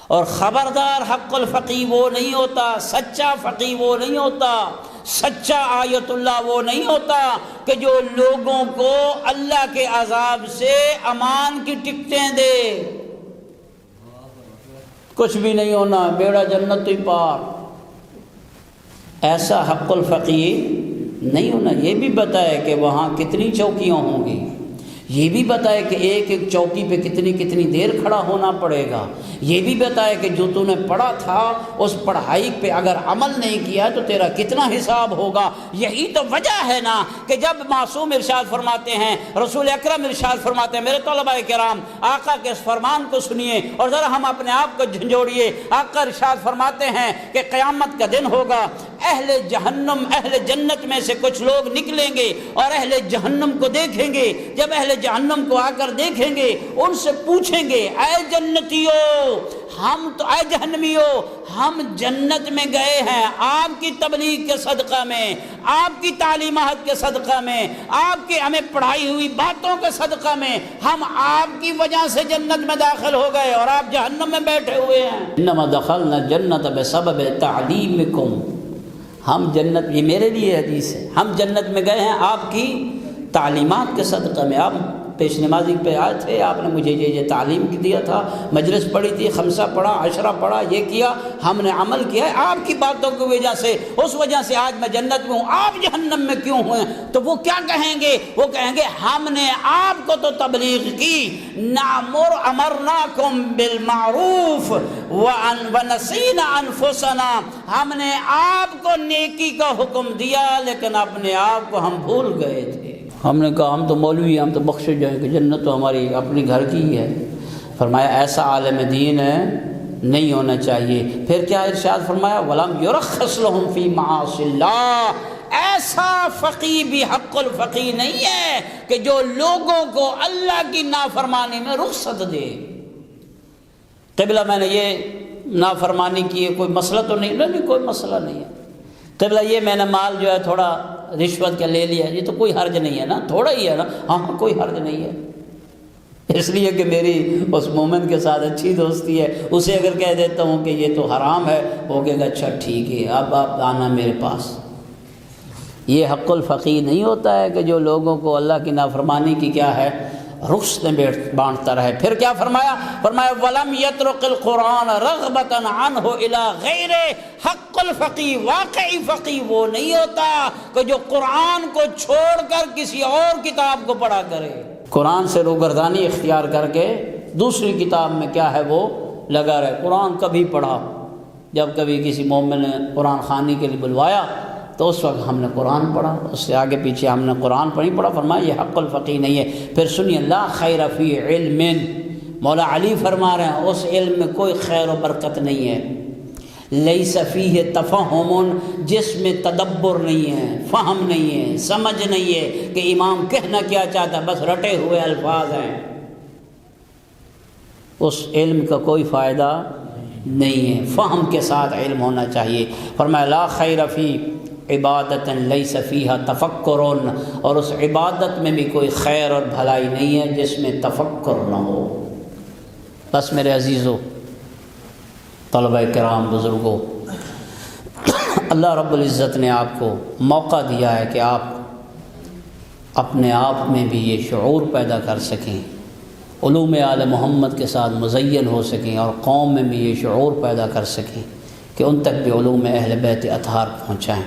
اور خبردار حق الفقی وہ نہیں ہوتا، سچا فقی وہ نہیں ہوتا، سچا آیت اللہ وہ نہیں ہوتا کہ جو لوگوں کو اللہ کے عذاب سے امان کی ٹکٹیں دے۔ کچھ بھی نہیں ہونا، بیڑا جنت ہی پار، ایسا حق الفقی نہیں ہونا۔ یہ بھی بتائے کہ وہاں کتنی چوکیاں ہوں گی، یہ بھی بتائے کہ ایک ایک چوکی پہ کتنی دیر کھڑا ہونا پڑے گا، یہ بھی بتائے کہ جو تو نے پڑھا تھا اس پڑھائی پہ اگر عمل نہیں کیا تو تیرا کتنا حساب ہوگا۔ یہی تو وجہ ہے نا کہ جب معصوم ارشاد فرماتے ہیں، رسول اکرم ارشاد فرماتے ہیں، میرے طلباء کرام آقا کے اس فرمان کو سنیے اور ذرا ہم اپنے آپ کو جھنجھوڑیے۔ آقا ارشاد فرماتے ہیں کہ قیامت کا دن ہوگا، اہل جہنم اہل جنت میں سے کچھ لوگ نکلیں گے اور اہل جہنم کو دیکھیں گے۔ جب اہل جہنم کو آ کر دیکھیں گے ان سے پوچھیں گے، اے جنتیو ہم تو، اے جہنمیو ہم جنت میں گئے ہیں آپ کی تبلیغ کے صدقہ میں، آپ کی تعلیمات کے صدقہ میں، آپ کی ہمیں پڑھائی ہوئی باتوں کے صدقہ میں، ہم آپ کی وجہ سے جنت میں داخل ہو گئے اور آپ جہنم میں بیٹھے ہوئے ہیں۔ انما دخلنا الجنت بسبب تعلیمکم، ہم جنت، یہ میرے لیے حدیث ہے، ہم جنت میں گئے ہیں آپ کی تعلیمات کے صدقہ میں۔ آپ پیش نمازی پہ آئے تھے، آپ نے مجھے یہ تعلیم دیا تھا، مجلس پڑھی تھی، خمسہ پڑھا، عشرہ پڑھا، یہ کیا، ہم نے عمل کیا ہے آپ کی باتوں کی وجہ سے، اس وجہ سے آج میں جنت میں ہوں، آپ جہنم میں کیوں ہوئے؟ تو وہ کیا کہیں گے؟ وہ کہیں گے ہم نے آپ کو تو تبلیغ کی، امرناکم بالمعروف ونسینا انفسنا، ہم نے آپ کو نیکی کا حکم دیا لیکن اپنے آپ کو ہم بھول گئے تھے۔ ہم نے کہا ہم تو مولوی ہیں، ہم تو بخشے جائیں کہ جنت تو ہماری اپنی گھر کی ہی ہے۔ فرمایا ایسا عالم دین ہے نہیں ہونا چاہیے۔ پھر کیا ارشاد فرمایا؟ وَلَمْ يُرَخَّصْ لَهُمْ فِي مَعَاصِ اللَّهِ، ایسا فقی بھی حق الفقی نہیں ہے کہ جو لوگوں کو اللہ کی نافرمانی میں رخصت دے۔ قبلہ میں نے یہ نافرمانی کی ہے، کوئی مسئلہ تو نہیں کوئی مسئلہ نہیں ہے۔ قبلہ یہ میں نے مال جو ہے تھوڑا رشوت کا لے لیا، یہ تو کوئی حرج نہیں ہے نا، تھوڑا ہی ہے نا، ہاں کوئی حرج نہیں ہے، اس لیے کہ میری اس مومن کے ساتھ اچھی دوستی ہے، اسے اگر کہہ دیتا ہوں کہ یہ تو حرام ہے، وہ کہے گا اچھا ٹھیک ہے اب آپ آنا میرے پاس۔ یہ حق الفقی نہیں ہوتا ہے کہ جو لوگوں کو اللہ کی نافرمانی کی کیا ہے رخصتیں بانٹتا رہے۔ پھر کیا فرمایا؟ فرمایا وَلَمْ يَتْرُقِ الْقُرْآنَ رَغْبَةً عَنْهُ إِلَىٰ غَيْرِ، حق الفقی واقعی فقی وہ نہیں ہوتا کہ جو قرآن کو چھوڑ کر کسی اور کتاب کو پڑھا کرے، قرآن سے روگردانی اختیار کر کے دوسری کتاب میں کیا ہے وہ لگا رہے۔ قرآن کبھی پڑھا، جب کبھی کسی مومن نے قرآن خوانی کے لیے بلوایا تو اس وقت ہم نے قرآن پڑھا، اس سے آگے پیچھے ہم نے قرآن نہیں پڑھا۔ فرمایا یہ حق الفقی نہیں ہے۔ پھر سنیے، لا خیر فی علم، مولا علی فرما رہے ہیں اس علم میں کوئی خیر و برکت نہیں ہے، لیس فیہ تفہم، جس میں تدبر نہیں ہے، فہم نہیں ہے، سمجھ نہیں ہے کہ امام کہنا کیا چاہتا، بس رٹے ہوئے الفاظ ہیں، اس علم کا کوئی فائدہ نہیں ہے۔ فہم کے ساتھ علم ہونا چاہیے۔ فرمایا لا خیر فی عبادت لیس فیہا تفکر، اور اس عبادت میں بھی کوئی خیر اور بھلائی نہیں ہے جس میں تفکر نہ ہو۔ بس میرے عزیزو، طلبہ کرام، بزرگوں، اللہ رب العزت نے آپ کو موقع دیا ہے کہ آپ اپنے آپ میں بھی یہ شعور پیدا کر سکیں، علوم آل محمد کے ساتھ مزین ہو سکیں، اور قوم میں بھی یہ شعور پیدا کر سکیں کہ ان تک بھی علوم اہل بیت اطہار پہنچائیں۔